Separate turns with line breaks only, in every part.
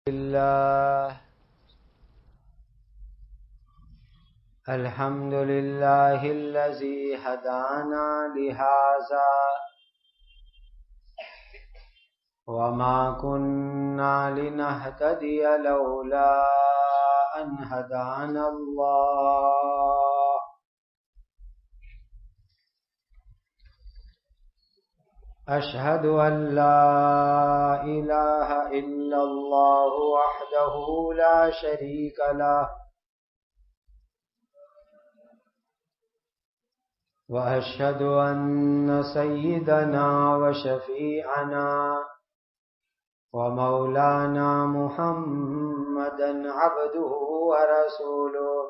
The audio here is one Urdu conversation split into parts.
لله الحمد لله الذي هدانا لهذا وما كنا لنهتدي لولا أن هدانا الله أشهد أن لا إله إلا الله وحده لا شريك له وأشهد أن سيدنا وشفيعنا ومولانا محمدا عبده ورسوله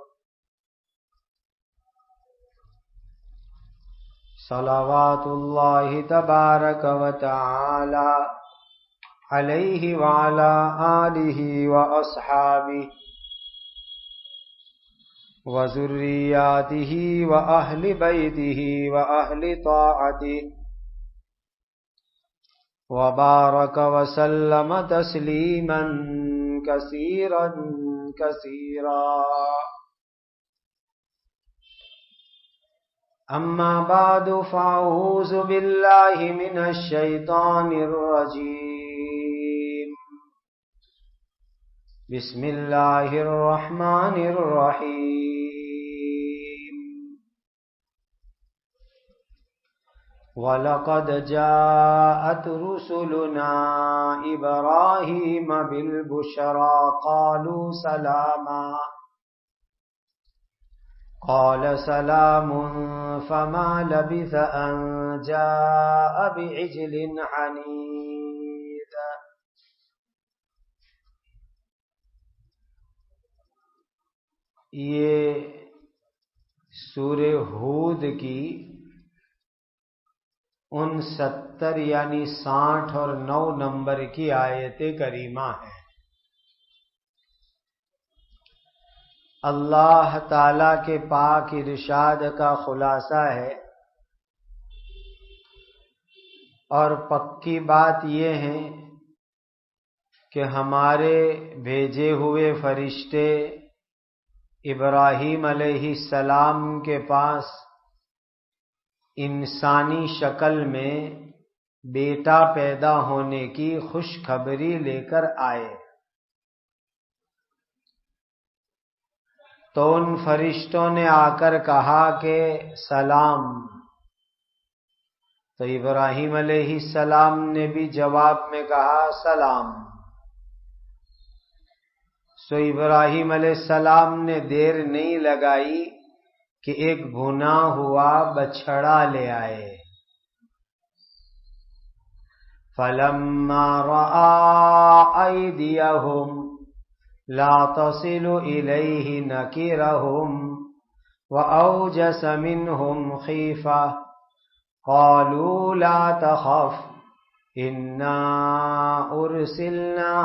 صلوات الله تبارك وتعالى عليه وعلى آله وأصحابه وذرياته وأهل بيته وأهل طاعته وبارك وسلم تسليما كثيرا كثيرا. أما بعد فأعوذ بالله من الشيطان الرجيم. بسم الله الرحمن الرحيم. وَلَقَدْ جَاءَتْ رُسُلُنَا إِبْرَاهِيمَ بِالْبُشْرَى قَالُوا سَلَامًا قال سلام فما لبث أن جاء بعجل حنيذ. یہ سورہ ہود کی 69 یعنی 60 اور 9 نمبر کی آیت کریمہ ہے. اللہ تعالی کے پاک ارشاد کا خلاصہ ہے اور پکی بات یہ ہے کہ ہمارے بھیجے ہوئے فرشتے ابراہیم علیہ السلام کے پاس انسانی شکل میں بیٹا پیدا ہونے کی خوشخبری لے کر آئے. تو ان فرشتوں نے آ کر کہا کہ سلام. تو ابراہیم علیہ السلام نے بھی جواب میں کہا سلام. سو ابراہیم علیہ السلام نے دیر نہیں لگائی کہ ایک بھونا ہوا بچھڑا لے آئے. فَلَمَّا رَأَىٰ أَيْدِيَهُمْ لا تصل إليه نكرهم وأوجس منهم خيفة قالوا لا تخف إنا أرسلنا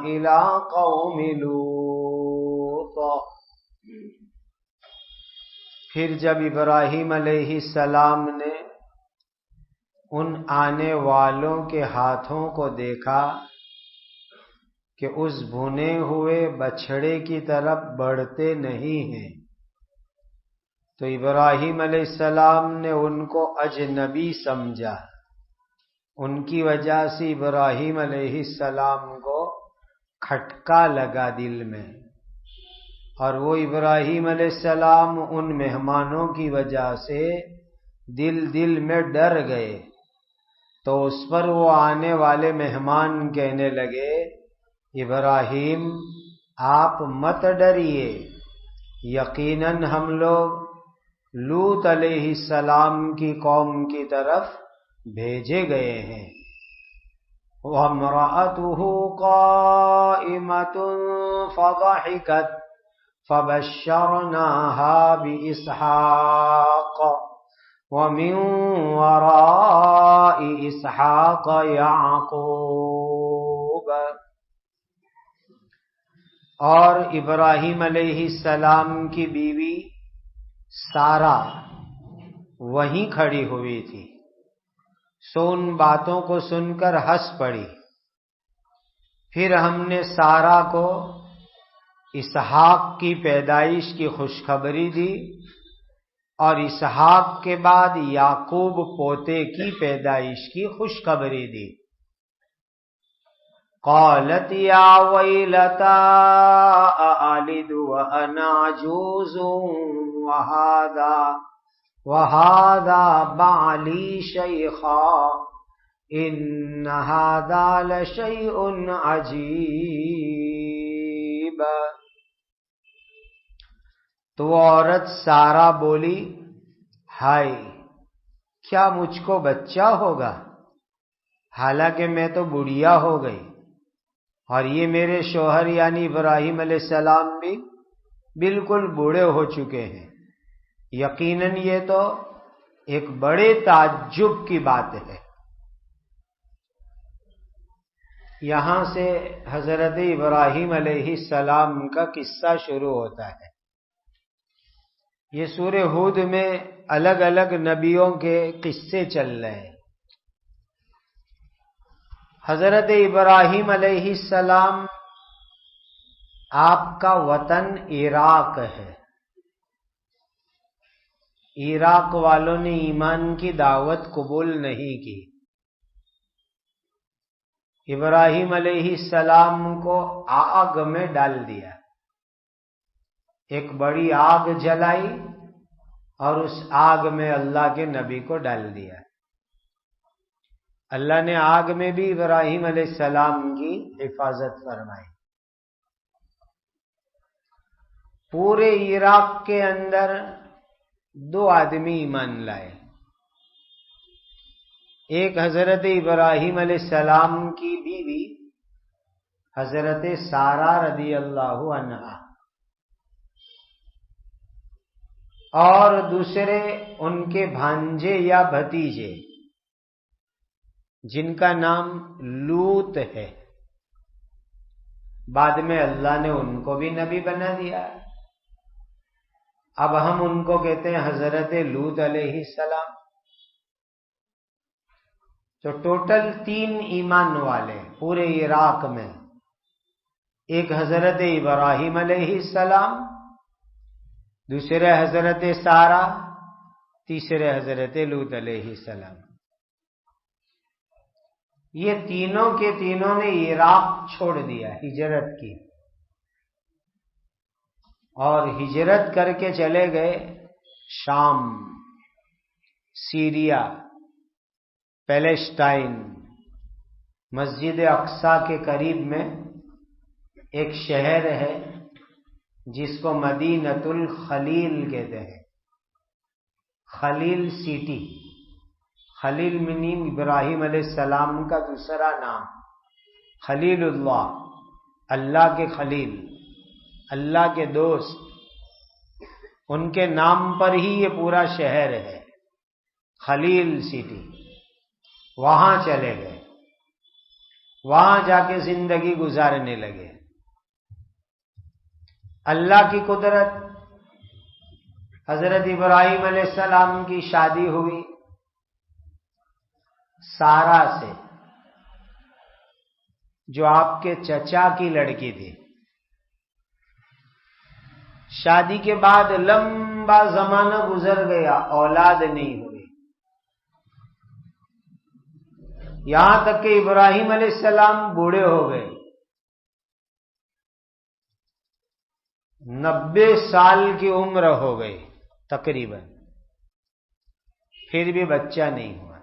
إلى قوم لوط. پھر جب ابراہیم علیہ السلام نے ان آنے والوں کے ہاتھوں کو دیکھا کہ اس بھونے ہوئے بچھڑے کی طرف بڑھتے نہیں ہیں، تو ابراہیم علیہ السلام نے ان کو اجنبی سمجھا. ان کی وجہ سے ابراہیم علیہ السلام کو کھٹکا لگا دل میں، اور وہ ابراہیم علیہ السلام ان مہمانوں کی وجہ سے دل میں ڈر گئے. تو اس پر وہ آنے والے مہمان کہنے لگے ابراہیم آپ مت ڈریے، یقیناً ہم لوگ لوط علیہ السلام کی قوم کی طرف بھیجے گئے ہیں. وَامْرَأَتُهُ قَائِمَةٌ فَضَحِكَتْ فَبَشَّرْنَاهَا بِإِسْحَاقَ وَمِنْ وَرَاءِ إِسْحَاقَ يَعْقُوبَ. اور ابراہیم علیہ السلام کی بیوی سارہ وہیں کھڑی ہوئی تھی. سو ان باتوں کو سن کر ہنس پڑی. پھر ہم نے سارا کو اسحاق کی پیدائش کی خوشخبری دی اور اسحاق کے بعد یعقوب پوتے کی پیدائش کی خوشخبری دی۔ قالت یا ویلتا أألد وأنا عجوز وهذا بعلی شیخا ان هذا لشیء عجیب۔ تو وہ عورت سارا بولی، ہائے کیا مجھ کو بچہ ہوگا، حالانکہ میں تو بڑھیا ہو گئی اور یہ میرے شوہر یعنی ابراہیم علیہ السلام بھی بالکل بوڑھے ہو چکے ہیں۔ یقیناً یہ تو ایک بڑے تعجب کی بات ہے۔ یہاں سے حضرت ابراہیم علیہ السلام کا قصہ شروع ہوتا ہے۔ یہ سورہ ہود میں الگ الگ نبیوں کے قصے چل رہے ہیں۔ حضرت ابراہیم علیہ السلام آپ کا وطن عراق ہے۔ عراق والوں نے ایمان کی دعوت قبول نہیں کی۔ ابراہیم علیہ السلام کو آگ میں ڈال دیا، ایک بڑی آگ جلائی اور اس آگ میں اللہ کے نبی کو ڈال دیا۔ اللہ نے آگ میں بھی ابراہیم علیہ السلام کی حفاظت فرمائی۔ پورے عراق کے اندر 2 آدمی ایمان لائے، ایک حضرت ابراہیم علیہ السلام کی بیوی حضرت سارہ رضی اللہ عنہا، اور دوسرے ان کے بھانجے یا بھتیجے جن کا نام لوط ہے۔ بعد میں اللہ نے ان کو بھی نبی بنا دیا۔ اب ہم ان کو کہتے ہیں حضرت لوط علیہ السلام۔ تو ٹوٹل 3 ایمان والے پورے عراق میں، ایک حضرت ابراہیم علیہ السلام، دوسرے حضرت سارہ، تیسرے حضرت لوط علیہ السلام۔ یہ تینوں کے تینوں نے عراق چھوڑ دیا، ہجرت کی، اور ہجرت کر کے چلے گئے شام، سیریا، پیلسٹائن، مسجد اقصی کے قریب میں ایک شہر ہے جس کو مدینۃ الخلیل کہتے ہیں، خلیل سٹی۔ خلیل منیم ابراہیم علیہ السلام کا دوسرا نام، خلیل اللہ، اللہ کے خلیل، اللہ کے دوست، ان کے نام پر ہی یہ پورا شہر ہے، خلیل سٹی۔ وہاں چلے گئے، وہاں جا کے زندگی گزارنے لگے۔ اللہ کی قدرت، حضرت ابراہیم علیہ السلام کی شادی ہوئی سارہ سے، جو آپ کے چچا کی لڑکی تھی۔ شادی کے بعد لمبا زمانہ گزر گیا، اولاد نہیں ہوئی، یہاں تک کہ ابراہیم علیہ السلام بوڑھے ہو گئے، 90 سال کی عمر ہو گئی تقریباً، پھر بھی بچہ نہیں ہوا۔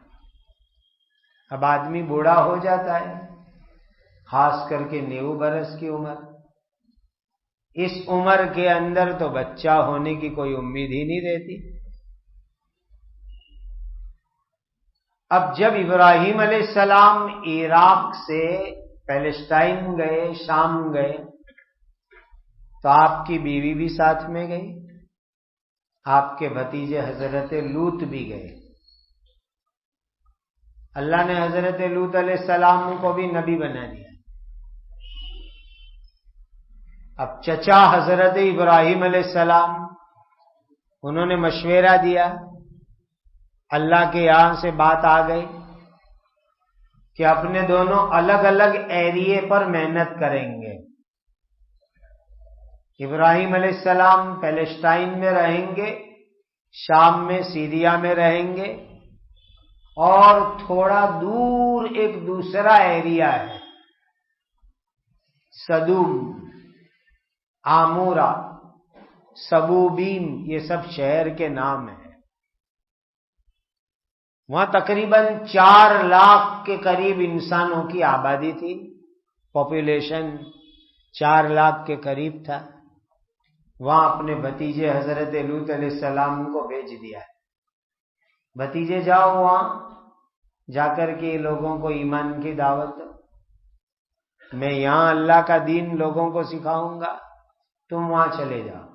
اب آدمی بوڑھا ہو جاتا ہے، خاص کر کے 90 برس کی عمر، اس عمر کے اندر تو بچہ ہونے کی کوئی امید ہی نہیں رہتی۔ اب جب ابراہیم علیہ السلام عراق سے پیلسٹائن گئے، شام گئے، تو آپ کی بیوی بھی ساتھ میں گئی، آپ کے بھتیجے حضرت لوط بھی گئے۔ اللہ نے حضرت لوط علیہ السلام کو بھی نبی بنا دیا۔ اب چچا حضرت ابراہیم علیہ السلام، انہوں نے مشورہ دیا، اللہ کے یہاں سے بات آ گئی کہ اپنے دونوں الگ الگ ایریے پر محنت کریں گے. ابراہیم علیہ السلام پیلسٹائن میں رہیں گے، شام میں سیریا میں رہیں گے، اور تھوڑا دور ایک دوسرا ایریا ہے سدوم، آمورا، سبوبیم، یہ سب شہر کے نام ہیں. وہاں تقریباً 4 لاکھ کے قریب انسانوں کی آبادی تھی، پاپولیشن 4 لاکھ کے قریب تھا. وہاں اپنے بھتیجے حضرت لوط علیہ السلام کو بھیج دیا ہے، بھتیجے جاؤ وہاں جا کر کے لوگوں کو ایمان کی دعوت دو. میں یہاں اللہ کا دین لوگوں کو سکھاؤں گا، تم وہاں چلے جاؤ.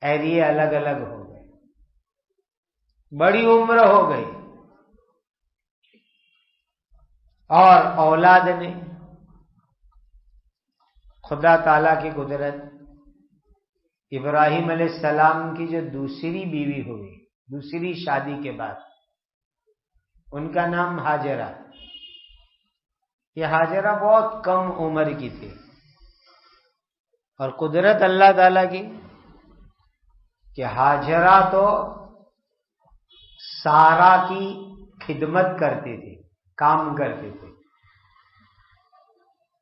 ایریے الگ الگ ہو گئے، بڑی عمر ہو گئی، اور اولاد نے. خدا تعالی کی قدرت، ابراہیم علیہ السلام کی جو دوسری بیوی ہوئی، دوسری شادی کے بعد، ان کا نام ہاجرہ. یہ ہاجرہ بہت کم عمر کی تھی، اور قدرت اللہ تعالی کی کہ ہاجرہ تو سارا کی خدمت کرتی تھی، کام کرتی تھی.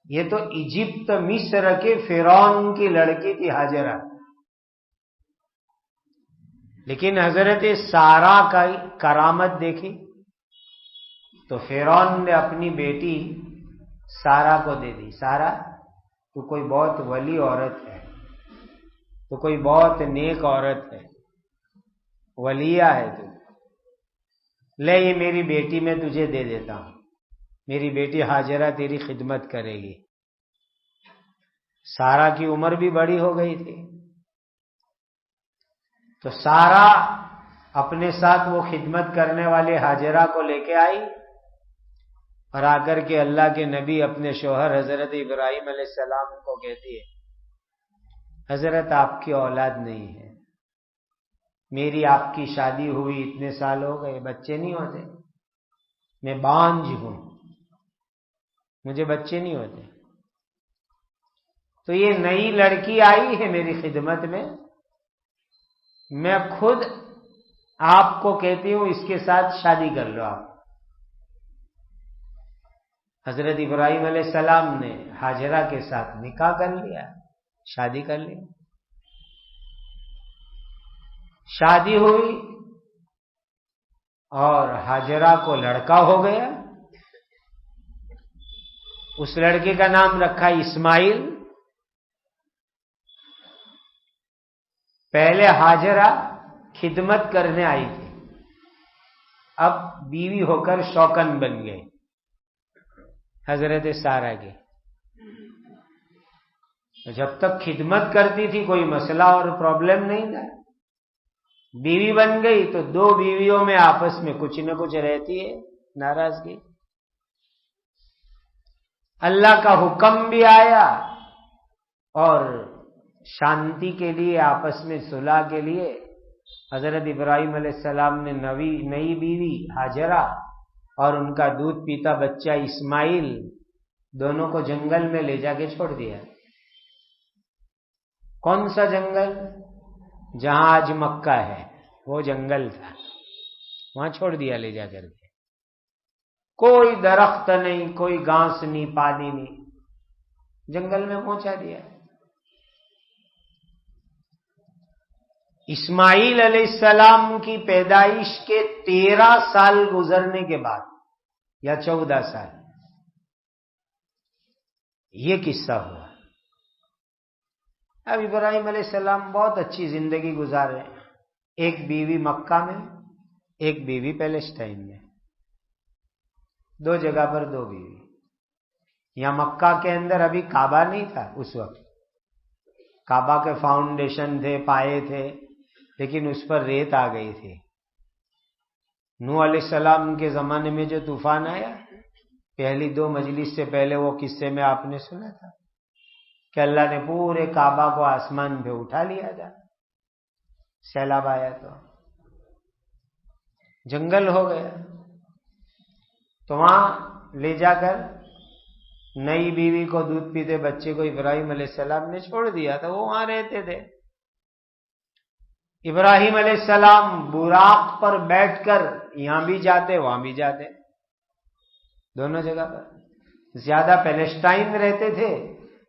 یہ تو ایجپت مصر کے فرعون کی لڑکی تھی ہاجرہ، لیکن حضرت سارا کا کرامت دیکھی تو فرعون نے اپنی بیٹی سارا کو دے دی. سارا، تو کوئی بہت ولی عورت ہے، تو کوئی بہت نیک عورت ہے، ولیہ ہے تو، لے یہ میری بیٹی میں تجھے دے دیتا ہوں، میری بیٹی ہاجرہ تیری خدمت کرے گی. سارا کی عمر بھی بڑی ہو گئی تھی، تو سارا اپنے ساتھ وہ خدمت کرنے والے ہاجرہ کو لے کے آئی، اور آ کر کے اللہ کے نبی اپنے شوہر حضرت ابراہیم علیہ السلام کو کہتی ہے، حضرت آپ کی اولاد نہیں ہے، میری آپ کی شادی ہوئی اتنے سال ہو گئے، بچے نہیں ہوتے، میں بانجھ ہوں، مجھے بچے نہیں ہوتے. تو یہ نئی لڑکی آئی ہے میری خدمت میں خود آپ کو کہتی ہوں اس کے ساتھ شادی کر لو. آپ حضرت ابراہیم علیہ السلام نے ہاجرہ کے ساتھ نکاح کر لیا، شادی کر لی. شادی ہوئی اور ہاجرہ کو لڑکا ہو گیا. اس لڑکے کا نام رکھا اسماعیل. پہلے ہاجرہ خدمت کرنے آئی تھی، اب بیوی ہو کر شوکن بن گئی حضرت سارا کی. جب تک خدمت کرتی تھی کوئی مسئلہ اور پرابلم نہیں تھا، بیوی بن گئی تو 2 بیویوں میں آپس میں کچھ نہ کچھ رہتی ہے، ناراضگی. اللہ کا حکم بھی آیا، اور شانتی کے لیے، آپس میں صلح کے لیے حضرت ابراہیم علیہ السلام نے نئی بیوی ہاجرہ اور ان کا دودھ پیتا بچہ اسماعیل دونوں کو جنگل میں لے جا کے چھوڑ دیا. کون سا جنگل؟ جہاں آج مکہ ہے وہ جنگل تھا، وہاں چھوڑ دیا لے جا کر کے. کوئی درخت نہیں، کوئی گھاس نہیں، پانی نہیں، جنگل میں پہنچا دیا. اسماعیل علیہ السلام کی پیدائش کے 13 سال گزرنے کے بعد، یا 14 سال، یہ قصہ ہوا. اب ابراہیم علیہ السلام بہت اچھی زندگی گزارے، ایک بیوی مکہ میں، ایک بیوی پیلسٹائن میں، 2 جگہ پر 2 بیوی. یہاں مکہ کے اندر ابھی کعبہ نہیں تھا اس وقت، کعبہ کے فاؤنڈیشن تھے، پائے تھے، لیکن اس پر ریت آ گئی تھی. نوح علیہ السلام کے زمانے میں جو طوفان آیا، پہلی 2 مجلس سے پہلے وہ قصے میں آپ نے سنا تھا کہ اللہ نے پورے کعبہ کو آسمان پہ اٹھا لیا تھا، سیلاب آیا تو جنگل ہو گیا. تو وہاں لے جا کر نئی بیوی کو دودھ پیتے بچے کو ابراہیم علیہ السلام نے چھوڑ دیا تھا، وہ وہاں رہتے تھے۔ ابراہیم علیہ السلام براق پر بیٹھ کر یہاں بھی جاتے وہاں بھی جاتے، دونوں جگہ پر۔ زیادہ پیلسٹائن رہتے تھے،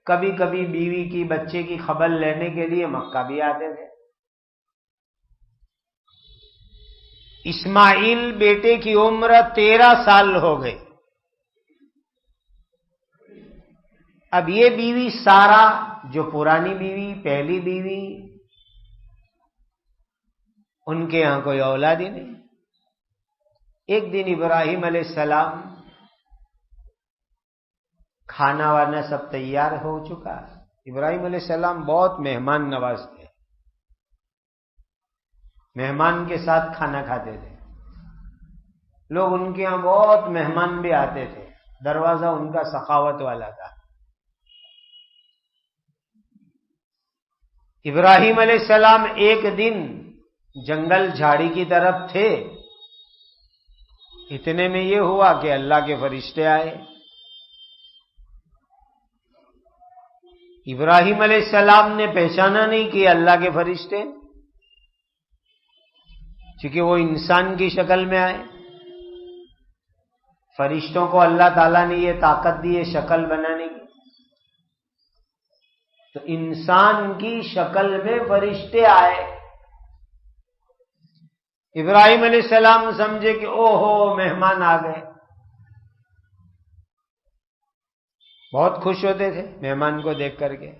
کبھی کبھی بیوی کی بچے کی خبر لینے کے لیے مکہ بھی آتے تھے۔ اسماعیل بیٹے کی عمر 13 سال ہو گئی۔ اب یہ بیوی سارا، جو پرانی بیوی، پہلی بیوی، ان کے یہاں کوئی اولاد ہی نہیں۔ ایک دن ابراہیم علیہ السلام، کھانا وانا سب تیار ہو چکا۔ ابراہیم علیہ السلام بہت مہمان نواز تھے، مہمان کے ساتھ کھانا کھاتے تھے، لوگ ان کے یہاں بہت مہمان بھی آتے تھے، دروازہ ان کا سخاوت والا تھا۔ ابراہیم علیہ السلام ایک دن جنگل جھاڑی کی طرف تھے، اتنے میں یہ ہوا کہ اللہ کے فرشتے آئے۔ ابراہیم علیہ السلام نے پہچانا نہیں کہ اللہ کے فرشتے، چونکہ وہ انسان کی شکل میں آئے۔ فرشتوں کو اللہ تعالیٰ نے یہ طاقت دی ہے شکل بنانے کی، تو انسان کی شکل میں فرشتے آئے۔ ابراہیم علیہ السلام سمجھے کہ او ہو مہمان آ گئے، بہت خوش ہوتے تھے مہمان کو دیکھ کر کے،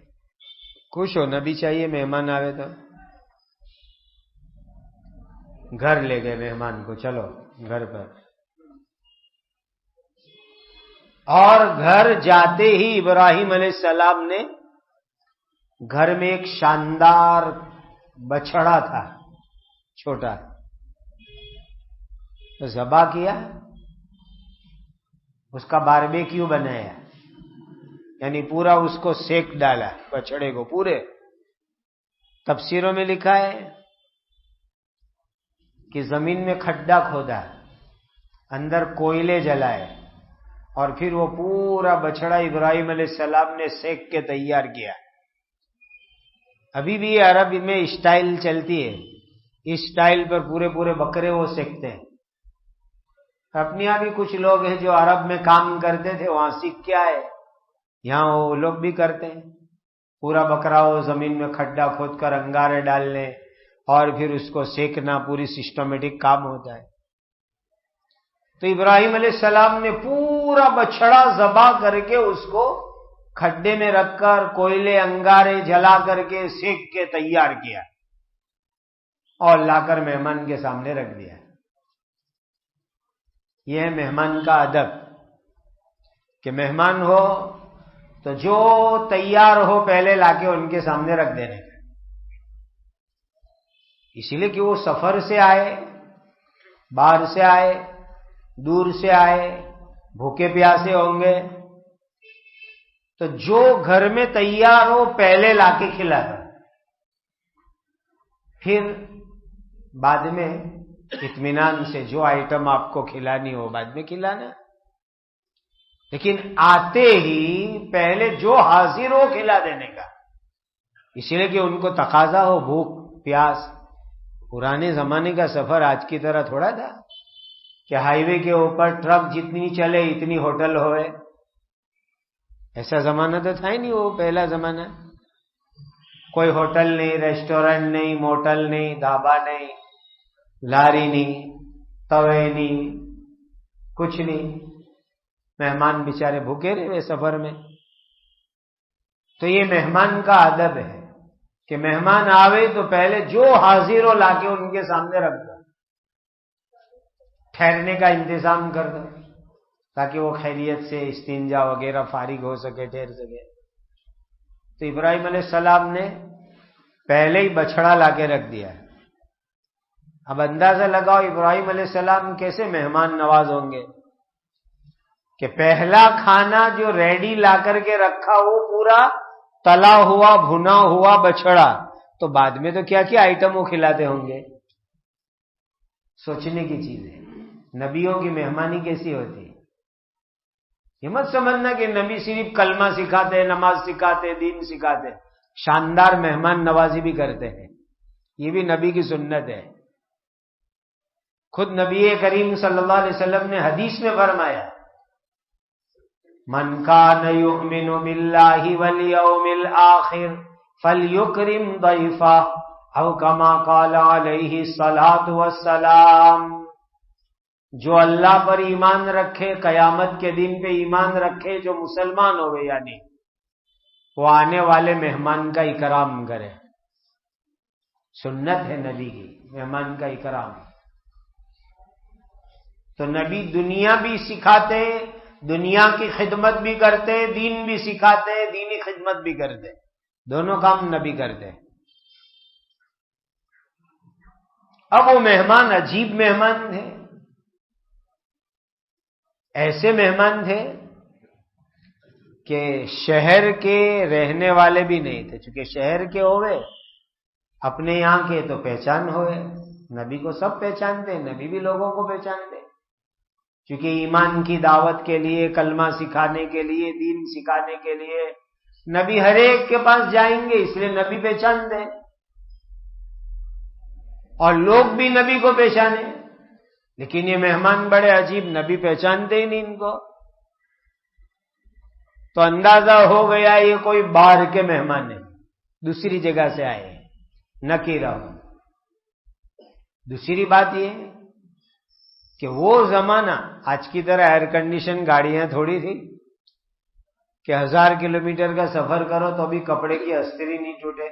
خوش ہونا بھی چاہیے مہمان آوے تو۔ گھر لے گئے مہمان کو، چلو گھر پر، اور گھر جاتے ہی ابراہیم علیہ السلام نے گھر میں ایک شاندار بچڑا تھا چھوٹا، تو ذبح کیا، اس کا باربیکیو بنایا، یعنی پورا اس کو سیک ڈالا بچڑے کو پورے۔ تفسیروں میں لکھا ہے کہ زمین میں کھڈا کھودا، اندر کوئلے جلائے، اور پھر وہ پورا بچڑا ابراہیم علیہ السلام نے سیک کے تیار کیا۔ ابھی بھی عرب میں اسٹائل چلتی ہے، اس اسٹائل پر پورے پورے بکرے وہ سیکتے ہیں۔ اپنے یہاں بھی کچھ لوگ ہیں جو عرب میں کام کرتے تھے، وہاں سیکھ کے آئے، یہاں وہ لوگ بھی کرتے ہیں۔ پورا بکرا وہ زمین میں کھڈا کھود کر انگارے ڈالنے اور پھر اس کو سیکنا، پوری سسٹمیٹک کام ہوتا ہے۔ تو ابراہیم علیہ السلام نے پورا بچڑا ذبح کر کے اس کو کھڈے میں رکھ کر کوئلے انگارے جلا کر کے سیک کے تیار کیا اور لا کر مہمان کے سامنے رکھ دیا۔ یہ ہے مہمان کا ادب، کہ مہمان ہو تو جو تیار ہو پہلے لا کے ان کے سامنے رکھ دینے کا، اسی لیے کہ وہ سفر سے آئے، باہر سے آئے، دور سے آئے، بھوکے پیاسے ہوں گے، تو جو گھر میں تیار ہو پہلے لا کے کھلا دو، پھر بعد میں اطمینان سے جو آئٹم آپ کو کھلانی ہو بعد میں کھلانا، لیکن آتے ہی پہلے جو حاضر ہو کھلا دینے کا، اسی لیے کہ ان کو تقاضا ہو، بھوک پیاس۔ پرانے زمانے کا سفر آج کی طرح تھوڑا تھا کہ ہائی وے کے اوپر ٹرک جتنی چلے اتنی ہوٹل ہوئے، ایسا زمانہ تو تھا ہی نہیں، وہ پہلا زمانہ۔ کوئی ہوٹل نہیں، ریسٹورنٹ نہیں، موٹل نہیں، ڈھابا نہیں، لاری نہیں، توے نہیں، کچھ نہیں، مہمان بیچارے بھوکے رہے سفر میں۔ تو یہ مہمان کا ادب ہے کہ مہمان آوے تو پہلے جو حاضر ہو لا کے ان کے سامنے رکھ دو، ٹھہرنے کا انتظام کر دو تاکہ وہ خیریت سے استنجا وغیرہ فارغ ہو سکے، ٹھہر سکے۔ تو ابراہیم علیہ السلام نے پہلے ہی بچڑا لا کے رکھ دیا۔ اب اندازہ لگاؤ ابراہیم علیہ السلام کیسے مہمان نواز ہوں گے کہ پہلا کھانا جو ریڈی لا کر کے رکھا وہ پورا تلا ہوا بھنا ہوا بچڑا، تو بعد میں تو کیا کیا آئٹم وہ کھلاتے ہوں گے۔ سوچنے کی چیز ہے، نبیوں کی مہمانی کیسی ہوتی ہے۔ یہ مت سمجھنا کہ نبی صرف کلمہ سکھاتے، نماز سکھاتے، دین سکھاتے، شاندار مہمان نوازی بھی کرتے ہیں، یہ بھی نبی کی سنت ہے۔ خود نبی کریم صلی اللہ علیہ وسلم نے حدیث میں فرمایا، من کان یؤمن باللہ والیوم الآخر فلیکرم ضیفہ او کما قال علیہ الصلاۃ والسلام۔ جو اللہ پر ایمان رکھے، قیامت کے دن پہ ایمان رکھے، جو مسلمان ہوئے یعنی، وہ آنے والے مہمان کا اکرام کرے۔ سنت ہے نبی کی مہمان کا اکرام۔ تو نبی دنیا بھی سکھاتے، دنیا کی خدمت بھی کرتے، دین بھی سکھاتے، دینی خدمت بھی کرتے، دونوں کام نبی کرتے۔ اب وہ مہمان عجیب مہمان تھے، ایسے مہمان تھے کہ شہر کے رہنے والے بھی نہیں تھے، چونکہ شہر کے ہوئے اپنے یہاں کے تو پہچان ہوئے، نبی کو سب پہچانتے، نبی بھی لوگوں کو پہچانتے، چونکہ ایمان کی دعوت کے لیے، کلمہ سکھانے کے لیے، دین سکھانے کے لیے نبی ہر ایک کے پاس جائیں گے، اس لیے نبی پہچانتے، اور لوگ بھی نبی کو پہچانے۔ لیکن یہ مہمان بڑے عجیب، نبی پہچانتے ہی نہیں ان کو، تو اندازہ ہو گیا یہ کوئی باہر کے مہمان ہیں، دوسری جگہ سے آئے ہیں، نکیرہ۔ دوسری بات یہ کہ وہ زمانہ آج کی طرح ایئر کنڈیشن گاڑیاں تھوڑی تھی کہ 1000 کلومیٹر کا سفر کرو تو بھی کپڑے کی استری نہیں ٹوٹے،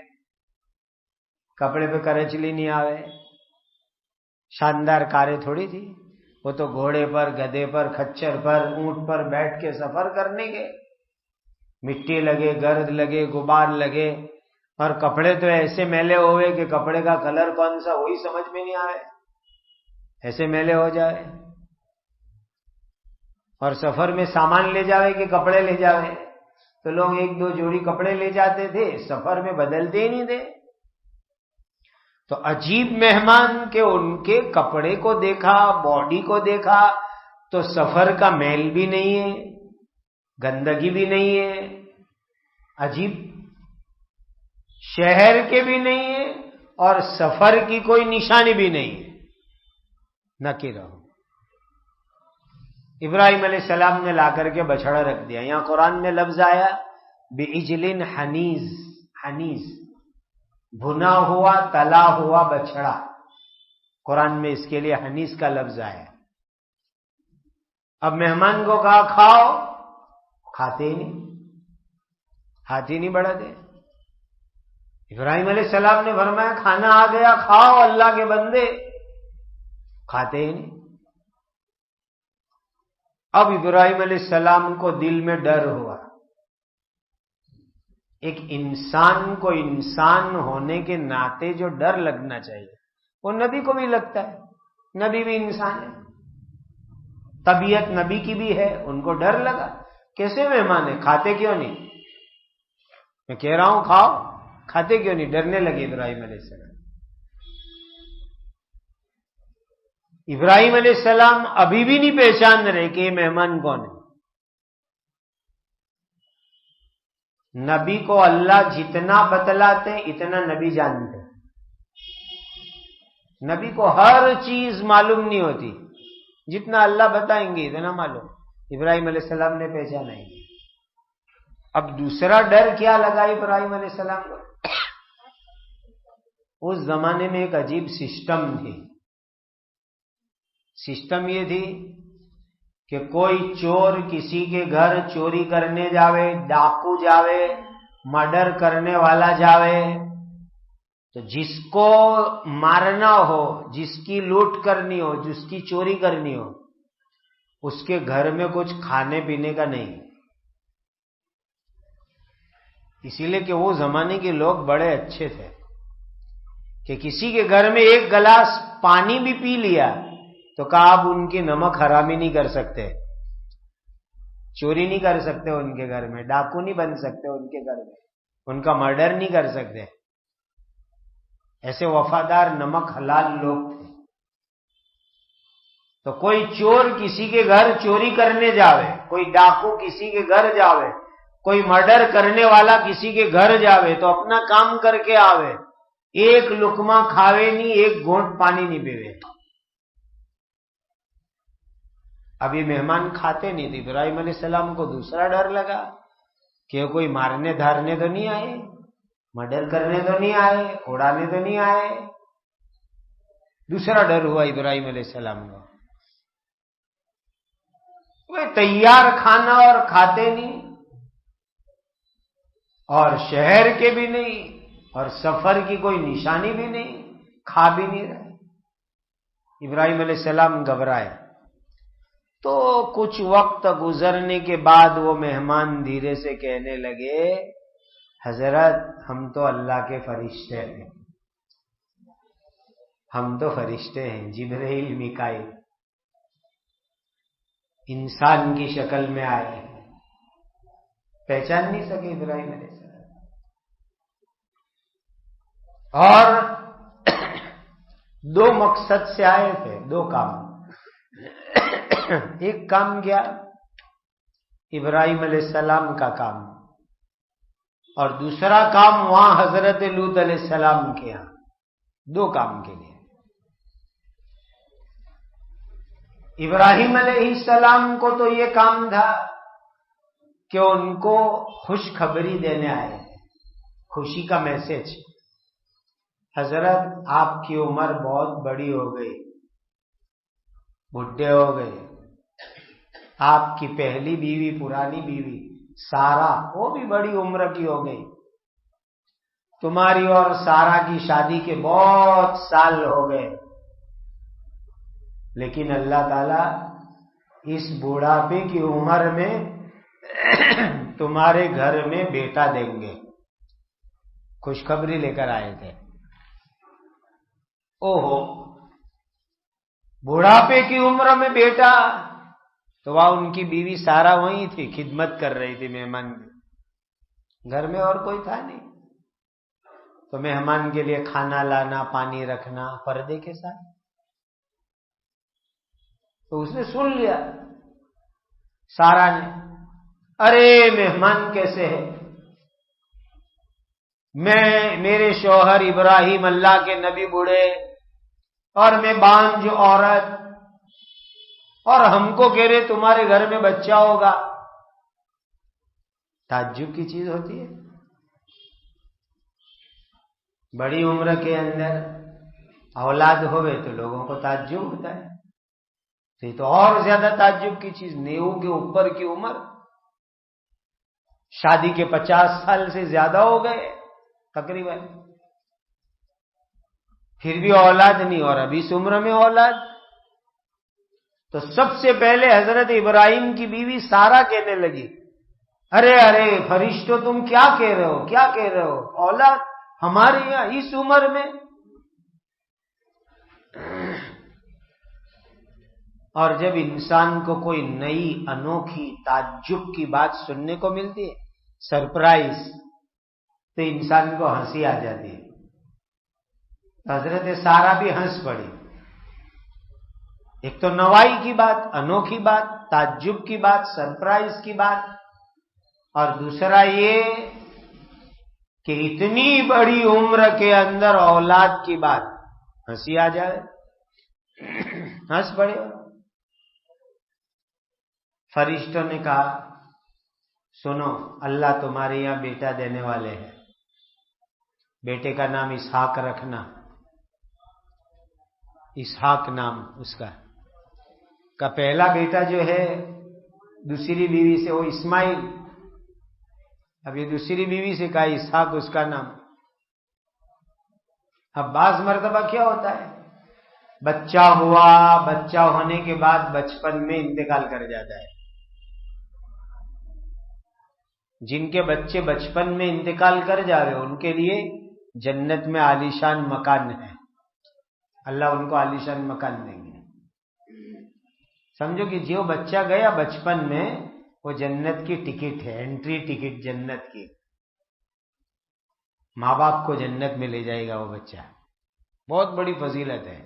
کپڑے پہ کرچلی نہیں آوے، شاندار کاریں تھوڑی تھی، وہ تو گھوڑے پر، گدھے پر، کھچر پر، اونٹ پر بیٹھ کے سفر کرنے کے، مٹی لگے، گرد لگے، غبار لگے، اور کپڑے تو ایسے میلے ہوئے کہ کپڑے کا کلر کون سا وہی سمجھ میں نہیں آئے، ایسے میلے ہو جائے، اور سفر میں سامان لے جاوے کہ کپڑے لے جاوے، تو لوگ 1-2 جوڑی کپڑے لے جاتے تھے، سفر میں بدلتے ہی نہیں تھے۔ تو عجیب مہمان کہ ان کے کپڑے کو دیکھا، باڈی کو دیکھا تو سفر کا میل بھی نہیں ہے، گندگی بھی نہیں ہے، عجیب، شہر کے بھی نہیں ہے اور سفر کی کوئی نشانی بھی نہیں ہے، نکیرہ۔ ابراہیم علیہ السلام نے لا کر کے بچڑا رکھ دیا، یہاں قرآن میں لفظ آیا بعجل حنیز، حنیز بھنا ہوا، تلا ہوا بچڑا، قرآن میں اس کے لیے حنیز کا لفظ آیا۔ اب مہمان کو کہا کھاؤ، کھاتے ہی نہیں، ہاتھ ہی نہیں بڑھاتے۔ ابراہیم علیہ السلام نے فرمایا کھانا آ گیا، کھاؤ اللہ کے بندے، کھاتے ہی نہیں۔ اب ابراہیم علیہ السلام کو دل میں ڈر ہوا، ایک انسان کو انسان ہونے کے ناطے جو ڈر لگنا چاہیے وہ نبی کو بھی لگتا ہے، نبی بھی انسان ہے، طبیعت نبی کی بھی ہے، ان کو ڈر لگا، کیسے مہمان ہے، کھاتے کیوں نہیں؟ میں کہہ رہا ہوں کھاؤ، کھاتے کیوں نہیں؟ ڈرنے لگے ابراہیم علیہ السلام۔ ابراہیم علیہ السلام ابھی بھی نہیں پہچان رہے کہ یہ مہمان کون ہے۔ نبی کو اللہ جتنا بتلاتے اتنا نبی جانتے، نبی کو ہر چیز معلوم نہیں ہوتی، جتنا اللہ بتائیں گے اتنا معلوم۔ ابراہیم علیہ السلام نے پہچانا ہی۔ اب دوسرا ڈر کیا لگا ابراہیم علیہ السلام کو؟ اس زمانے میں ایک عجیب سسٹم تھی، سسٹم یہ تھی کہ کوئی چور کسی کے گھر چوری کرنے جاوے، ڈاکو جاوے، مرڈر کرنے والا جاوے، تو جس کو مارنا ہو، جس کی لوٹ کرنی ہو، جس کی چوری کرنی ہو، اس کے گھر میں کچھ کھانے پینے کا نہیں، اسی لیے کہ وہ زمانے کے لوگ بڑے اچھے تھے کہ کسی کے گھر میں ایک گلاس پانی بھی پی لیا تو کہا آپ ان کی نمک حرامی نہیں کر سکتے، چوری نہیں کر سکتے ان کے گھر میں، ڈاکو نہیں بن سکتے ان کے گھر میں، ان کا مرڈر نہیں کر سکتے، ایسے وفادار نمک حلال لوگ تھے۔ تو کوئی چور کسی کے گھر چوری کرنے جاوے، کوئی ڈاکو کسی کے گھر جاوے، کوئی مرڈر کرنے والا کسی کے گھر جاوے تو اپنا کام کر کے آوے، ایک لقمہ کھاوے نہیں، ایک گھونٹ پانی نہیں پیوے۔ ابھی مہمان کھاتے نہیں تھے، ابراہیم علیہ السلام کو دوسرا ڈر لگا کہ کوئی مارنے دھارنے تو نہیں آئے، مرڈر کرنے تو نہیں آئے، اڑانے تو نہیں آئے۔ دوسرا ڈر ہوا ابراہیم علیہ السلام کو، وہ تیار کھانا اور کھاتے نہیں، اور شہر کے بھی نہیں، اور سفر کی کوئی نشانی بھی نہیں، کھا بھی نہیں رہے۔ ابراہیم علیہ السلام گھبرائے۔ تو کچھ وقت گزرنے کے بعد وہ مہمان دھیرے سے کہنے لگے، حضرت ہم تو اللہ کے فرشتے ہیں، ہم تو فرشتے ہیں، جبرائیل میکائیل، انسان کی شکل میں آئے ہیں۔ پہچان نہیں سکے ابراہیم علیہ السلام۔ اور دو مقصد سے آئے تھے، دو کام۔ ایک کام کیا ابراہیم علیہ السلام کا کام، اور دوسرا کام وہاں حضرت لوط علیہ السلام کے یہاں، دو کام کے لیے۔ ابراہیم علیہ السلام کو تو یہ کام تھا کہ ان کو خوشخبری دینے آئے، خوشی کا میسج۔ حضرت آپ کی عمر بہت بڑی ہو گئی، بڈھے ہو گئے، آپ کی پہلی بیوی، پرانی بیوی سارا، وہ بھی بڑی عمر کی ہو گئی، تمہاری اور سارا کی شادی کے بہت سال ہو گئے، لیکن اللہ تعالی اس بوڑھاپے کی عمر میں تمہارے گھر میں بیٹا دیں گے۔ خوشخبری لے کر آئے تھے۔ اوہو، بوڑھاپے کی عمر میں بیٹا! تو وہاں ان کی بیوی سارا وہیں تھی، خدمت کر رہی تھی مہمان کی، گھر میں اور کوئی تھا نہیں، تو مہمان کے لیے کھانا لانا، پانی رکھنا پردے کے ساتھ۔ تو اس نے سن لیا سارا نے، ارے مہمان کیسے ہے؟ میرے شوہر ابراہیم اللہ کے نبی بوڑھے، اور میں بانجھ عورت، اور ہم کو کہہ رہے تمہارے گھر میں بچہ ہوگا۔ تعجب کی چیز ہوتی ہے، بڑی عمر کے اندر اولاد ہوئے تو لوگوں کو تعجب ہوتا ہے، تو یہ تو اور زیادہ تعجب کی چیز، 90 کے اوپر کی عمر، شادی کے 50 سال سے زیادہ ہو گئے تقریباً، پھر بھی اولاد نہیں، اور ابھی اس عمر میں اولاد۔ تو سب سے پہلے حضرت ابراہیم کی بیوی سارا کہنے لگی، ارے ارے فرشتوں تم کیا کہہ رہے ہو، کیا کہہ رہے ہو، اولاد ہمارے یہاں اس عمر میں؟ اور جب انسان کو کوئی نئی انوکھی تعجب کی بات سننے کو ملتی ہے، سرپرائز، تو انسان کو ہنسی آ جاتی ہے۔ حضرت سارا بھی ہنس پڑی۔ ایک تو نوائی کی بات، انوکھی بات، تعجب کی بات، سرپرائز کی بات، اور دوسرا یہ کہ اتنی بڑی عمر کے اندر اولاد کی بات، ہنسی آ جائے، ہنس پڑے۔ فرشتوں نے کہا، سنو، اللہ تمہارے یہاں بیٹا دینے والے ہیں، بیٹے کا نام اسحاق رکھنا، اسحاق نام اس کا پہلا بیٹا جو ہے دوسری بیوی سے، وہ اسماعیل، اب یہ دوسری بیوی سے کہا اسحاق اس کا نام۔ اب بعض مرتبہ کیا ہوتا ہے، بچہ ہوا، بچہ ہونے کے بعد بچپن میں انتقال کر جاتا ہے۔ جن کے بچے بچپن میں انتقال کر جاوے ان کے لیے جنت میں عالیشان مکان ہے، اللہ ان کو عالیشان مکان دیں گے۔ سمجھو کہ جو بچہ گیا بچپن میں، وہ جنت کی ٹکٹ ہے، انٹری ٹکٹ جنت کی، ماں باپ کو جنت میں لے جائے گا وہ بچہ، بہت بڑی فضیلت ہے۔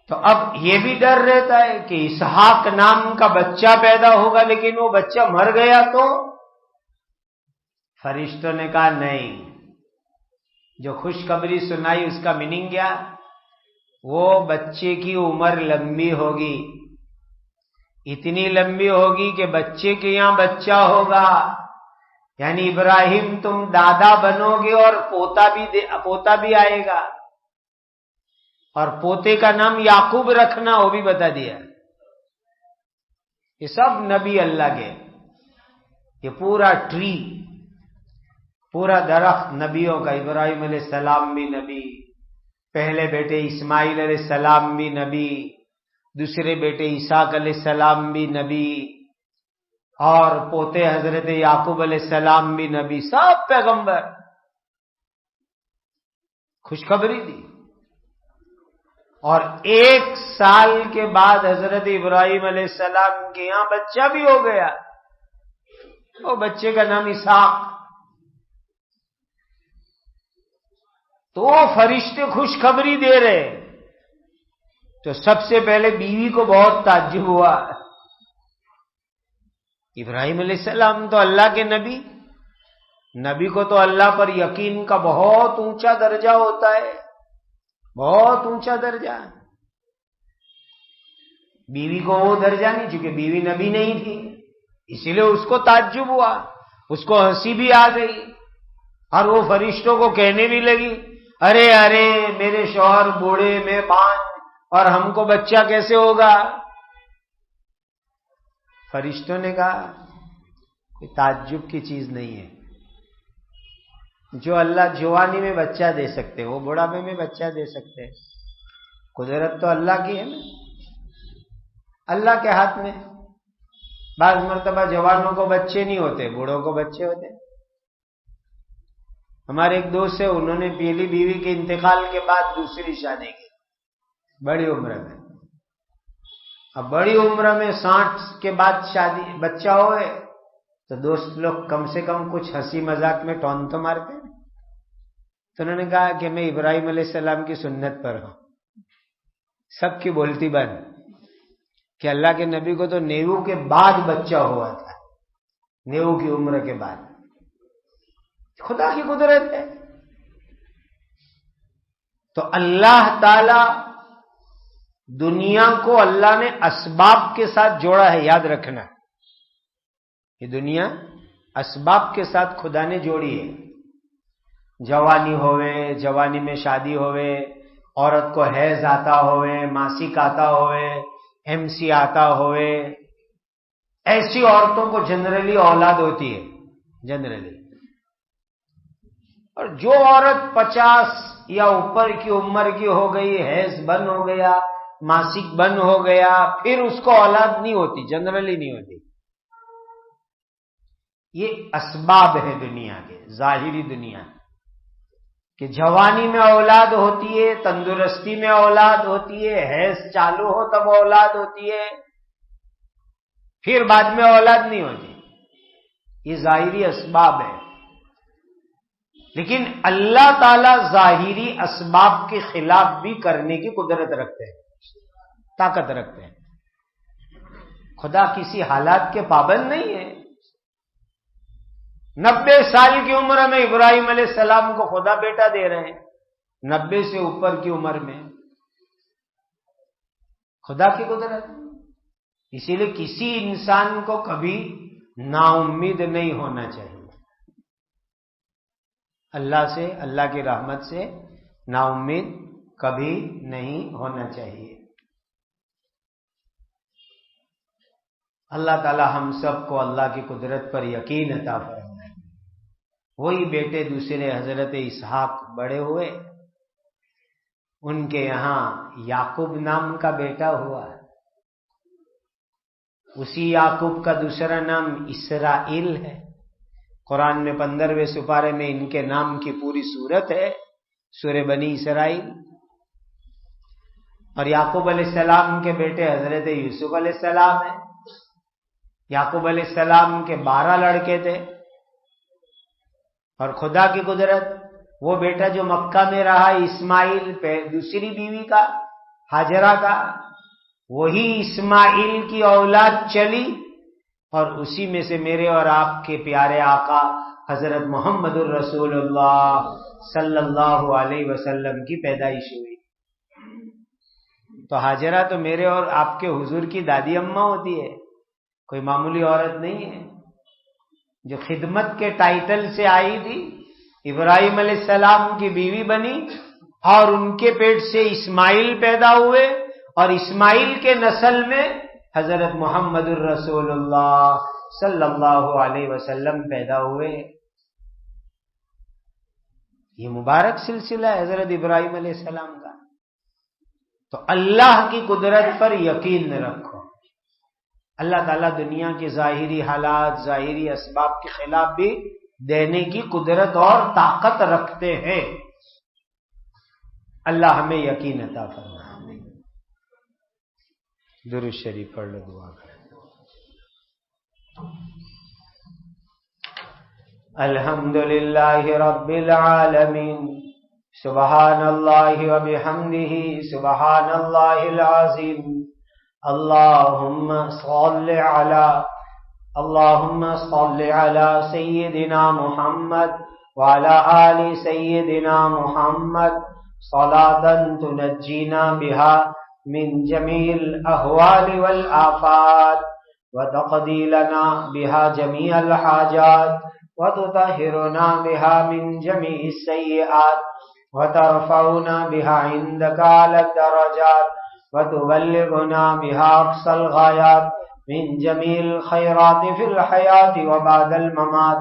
تو اب یہ بھی ڈر رہتا ہے کہ اسحاق نام کا بچہ پیدا ہوگا لیکن وہ بچہ مر گیا تو فرشتوں نے کہا نہیں، جو خوشخبری سنائی اس کا میننگ کیا؟ وہ بچے کی عمر لمبی ہوگی، اتنی لمبی ہوگی کہ بچے کے یہاں بچہ ہوگا، یعنی ابراہیم تم دادا بنو گے اور پوتا بھی آئے گا، اور پوتے کا نام یعقوب رکھنا، وہ بھی بتا دیا۔ یہ سب نبی اللہ کے، یہ پورا ٹری، پورا درخت نبیوں کا۔ ابراہیم علیہ السلام بھی نبی، پہلے بیٹے اسماعیل علیہ السلام بھی نبی، دوسرے بیٹے اسحاق علیہ السلام بھی نبی، اور پوتے حضرت یعقوب علیہ السلام بھی نبی، سب پیغمبر، خوشخبری دی۔ اور 1 سال کے بعد حضرت ابراہیم علیہ السلام کے یہاں بچہ بھی ہو گیا، وہ بچے کا نام اسحاق۔ تو فرشتے خوشخبری دے رہے، تو سب سے پہلے بیوی کو بہت تعجب ہوا، ابراہیم علیہ السلام تو اللہ کے نبی کو تو اللہ پر یقین کا بہت اونچا درجہ ہوتا ہے، بہت اونچا درجہ۔ بیوی کو وہ درجہ نہیں، چونکہ بیوی نبی نہیں تھی، اسی لیے اس کو تعجب ہوا، اس کو ہنسی بھی آ گئی، اور وہ فرشتوں کو کہنے بھی لگی، ارے ارے میرے شوہر بوڑھے، میں بانجھ، اور ہم کو بچہ کیسے ہوگا؟ فرشتوں نے کہا کوئی تعجب کی چیز نہیں ہے، جو اللہ جوانی میں بچہ دے سکتے وہ بڑھاپے میں بچہ دے سکتے، قدرت تو اللہ کی ہے نا، اللہ کے ہاتھ میں۔ بعض مرتبہ جوانوں کو بچے نہیں ہوتے، بوڑھوں کو بچے ہوتے۔ ہمارے ایک دوست ہے، انہوں نے پہلی بیوی کے انتقال کے بعد دوسری شادی کی، بڑی عمر میں۔ اب بڑی عمر میں 60 کے بعد شادی بچہ ہوئے تو دوست لوگ کم سے کم کچھ ہنسی مذاق میں ٹون تو مارتے ہیں۔ تو انہوں نے کہا کہ میں ابراہیم علیہ السلام کی سنت پر ہوں۔ سب کی بولتی بند کہ اللہ کے نبی کو تو 90 کے بعد بچہ ہوا تھا، 90 کی عمر کے بعد۔ خدا کی قدرت ہے۔ تو اللہ تعالی دنیا کو اللہ نے اسباب کے ساتھ جوڑا ہے، یاد رکھنا، یہ دنیا اسباب کے ساتھ خدا نے جوڑی ہے۔ جوانی ہوئے، جوانی میں شادی ہوئے، عورت کو حیض آتا ہوئے، ماسک آتا ہوئے، MC آتا ہوئے، ایسی عورتوں کو جنرلی اولاد ہوتی ہے، جنرلی۔ اور جو عورت 50 یا اوپر کی عمر کی ہو گئی، حیض بند ہو گیا، ماسک بند ہو گیا، پھر اس کو اولاد نہیں ہوتی، جنرلی نہیں ہوتی۔ یہ اسباب ہے دنیا کے، ظاہری دنیا کہ جوانی میں اولاد ہوتی ہے، تندرستی میں اولاد ہوتی ہے، حیض چالو ہو تب اولاد ہوتی ہے، پھر بعد میں اولاد نہیں ہوتی۔ یہ ظاہری اسباب ہے، لیکن اللہ تعالی ظاہری اسباب کے خلاف بھی کرنے کی قدرت رکھتے ہیں، طاقت رکھتے ہیں۔ خدا کسی حالات کے پابند نہیں ہے۔ 90 سال کی عمر میں ابراہیم علیہ السلام کو خدا بیٹا دے رہے ہیں، 90 سے اوپر کی عمر میں، خدا کی قدرت۔ اسی لیے کسی انسان کو کبھی نا امید نہیں ہونا چاہیے، اللہ سے، اللہ کی رحمت سے نا امید کبھی نہیں ہونا چاہیے۔ اللہ تعالی ہم سب کو اللہ کی قدرت پر یقین عطا فرمائے۔ وہی بیٹے دوسرے حضرت اسحاق بڑے ہوئے، ان کے یہاں یعقوب نام کا بیٹا ہوا، اسی یعقوب کا دوسرا نام اسرائیل ہے۔ قرآن میں 15ویں سپارے میں ان کے نام کی پوری سورت ہے، سورہ بنی اسرائیل۔ اور یعقوب علیہ السلام کے بیٹے حضرت یوسف علیہ السلام ہیں۔ یعقوب علیہ السلام کے 12 لڑکے تھے، اور خدا کی قدرت وہ بیٹا جو مکہ میں رہا اسماعیل دوسری بیوی کا، ہاجرہ کا وہی اسماعیل کی اولاد چلی اور اسی میں سے میرے اور آپ کے پیارے آقا حضرت محمد الرسول اللہ صلی اللہ علیہ وسلم کی پیدائش ہوئی. تو ہاجرہ تو میرے اور آپ کے حضور کی دادی اماں ہوتی ہے، کوئی معمولی عورت نہیں ہے، جو خدمت کے ٹائٹل سے آئی تھی، ابراہیم علیہ السلام کی بیوی بنی اور ان کے پیٹ سے اسماعیل پیدا ہوئے اور اسماعیل کے نسل میں حضرت محمد الرسول اللہ صلی اللہ علیہ وسلم پیدا ہوئے. یہ مبارک سلسلہ ہے حضرت ابراہیم علیہ السلام کا. تو اللہ کی قدرت پر یقین رکھو. اللہ تعالیٰ دنیا کے ظاہری حالات، ظاہری اسباب کے خلاف بھی دینے کی قدرت اور طاقت رکھتے ہیں. اللہ ہمیں یقین عطا فرمائے. درود شریف پڑھ لو، دعا کریں. الحمدللہ رب العالمین، سبحان اللہ وبحمدہ، سبحان اللہ العظیم. اللہم صل علی سیدنا محمد وعلی آل سیدنا محمد صلاۃ تنجینا بہا من جمیع الاحوال والآفات وتقضی لنا بها جميع الحاجات وتطهرنا بها من جميع السيئات وترفعنا بها عندك على الدرجات وتبلغنا بها أقصى الغايات من جميع الخيرات في الحياة وبعد الممات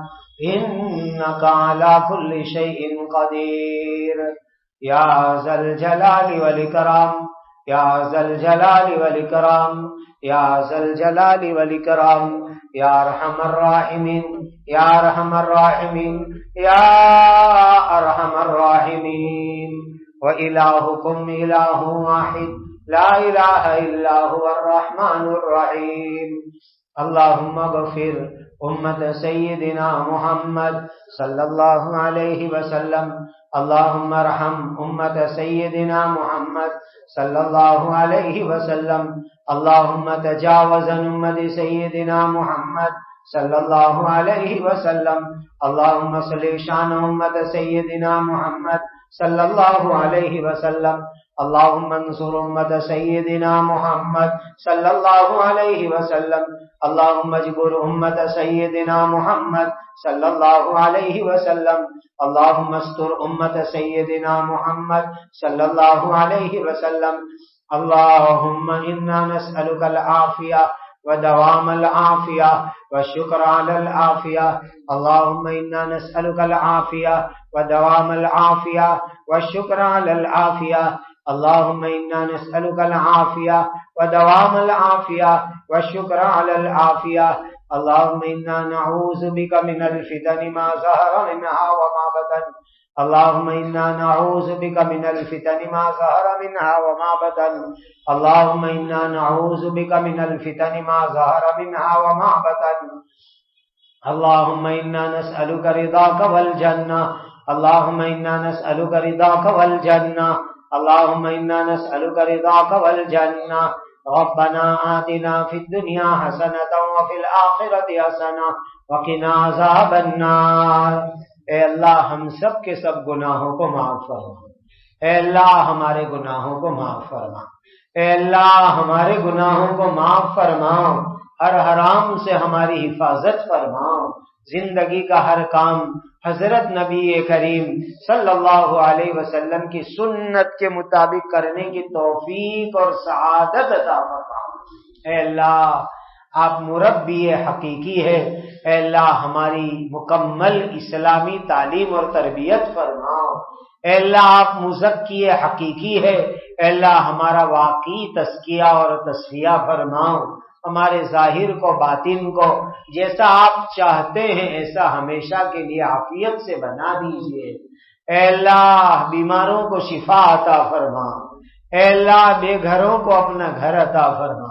إنك على كل شيء قدير يا ذا الجلال والإكرام یا ذا الجلال والاکرام، یا ذا الجلال والاکرام، یا ارحم الراحمین، یا ارحم الراحمین، یا ارحم الراحمین. وإلہکم الہ واحد لا الہ الا هو الرحمن الرحیم. اللہم اغفر امت سیدنا محمد صلی اللہ علیہ وسلم. اللہم ارحم امت سیدنا محمد صلی اللہ علیہ وسلم. اللہم تجاوز عن امت سیدنا محمد صلی اللہ علیہ وسلم. اللہم صلی شان امت سیدنا محمد صلی اللہ علیہ وسلم. اللہم انصر امت سیدنا محمد صلی اللہ علیہ وسلم. اللہم اجبر امت سیدنا محمد صلی اللہ علیہ وسلم. اللہم استر امت سیدنا محمد صلی اللہ علیہ وسلم. اللہم انا نسألک العافیہ ودوام العافیہ والشکر علی العافیہ. اللہم انا نسألک العافیہ ودوام العافیہ والشکر علی العافیہ. اللہم انا نسألک العافیہ ودوام العافیہ والشکر علی العافیہ. اللہم انا نعوذ بک من الفتن ما ظہر منها وما بطن. اللہم انا نعوذ بک من الفتن ما ظہر منها وما بطن. اللہم انا نعوذ بک من الفتن ما ظہر منها وما بطن. اللہم انا نسألک رضاک والجنہ. اللہم انا نسألک رضاک والجنہ. اللہم انا نسألک رضاک والجنہ. ربنا آتنا فی الدنیا حسنة وفی الآخرة حسنة وقنا عذاب النار. اے اللہ ہم سب کے سب گناہوں کو معاف فرما. اے اللہ ہمارے گناہوں کو معاف فرما. اے اللہ ہمارے گناہوں کو معاف فرماؤ. ہر حرام سے ہماری حفاظت فرماؤ. زندگی کا ہر کام حضرت نبی کریم صلی اللہ علیہ وسلم کی سنت کے مطابق کرنے کی توفیق اور سعادت عطا فرماؤ. اے اللہ آپ مربی حقیقی ہے. اے اللہ ہماری مکمل اسلامی تعلیم اور تربیت فرماؤ. اے اللہ آپ مزکی حقیقی ہے. اے اللہ ہمارا واقعی تزکیہ اور تصفیہ فرماؤ. ہمارے ظاہر کو باطن کو جیسا آپ چاہتے ہیں ایسا ہمیشہ کے لیے عافیت سے بنا دیجئے. اے اللہ بیماروں کو شفا عطا فرما. اے اللہ بے گھروں کو اپنا گھر عطا فرما.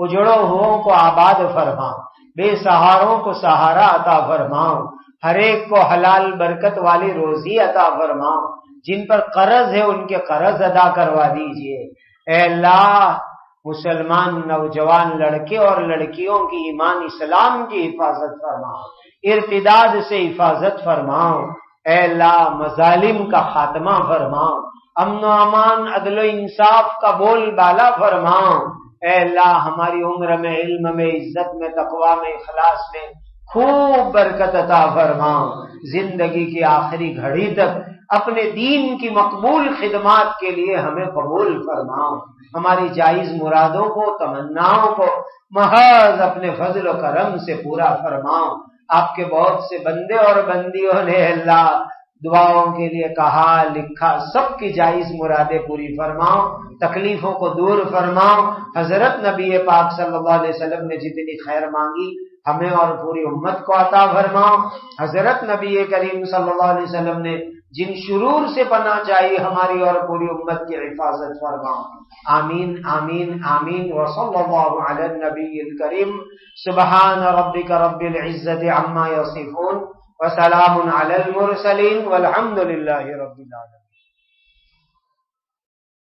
اجڑوں ہووں کو آباد فرما. بے سہاروں کو سہارا عطا فرماؤ. ہر ایک کو حلال برکت والی روزی عطا فرماؤ. جن پر قرض ہے ان کے قرض ادا کروا دیجئے. اے اللہ مسلمان نوجوان لڑکے اور لڑکیوں کی ایمان اسلام کی حفاظت فرماؤ، ارتداد سے حفاظت فرماؤ، اے اللہ مظالم کا خاتمہ فرماؤ، امن و امان عدل و انصاف کا بول بالا فرماؤ، اے اللہ ہماری عمر میں، علم میں، عزت میں، تقوی میں، اخلاص میں خوب برکت عطا فرماؤ، زندگی کی آخری گھڑی تک اپنے دین کی مقبول خدمات کے لیے ہمیں قبول فرماؤ، ہماری جائز مرادوں کو، تمناؤں کو محض اپنے فضل و کرم سے پورا فرماؤ۔ آپ کے بہت سے بندے اور بندیوں نے اللہ دعاؤں کے لیے کہا لکھا، سب کی جائز مرادیں پوری فرماؤ، تکلیفوں کو دور فرماؤ۔ حضرت نبی پاک صلی اللہ علیہ وسلم نے جتنی خیر مانگی ہمیں اور پوری امت کو عطا فرماؤ۔ حضرت نبی کریم صلی اللہ علیہ وسلم نے جن شرور سے پناہ چاہیے ہماری اور پوری امت کی حفاظت فرماؤ۔ آمین آمین آمین۔ وصلی اللہ علی النبی الکریم۔ سبحان ربک رب العزت عما یصفون وسلام علی المرسلین والحمد للہ رب العالمین۔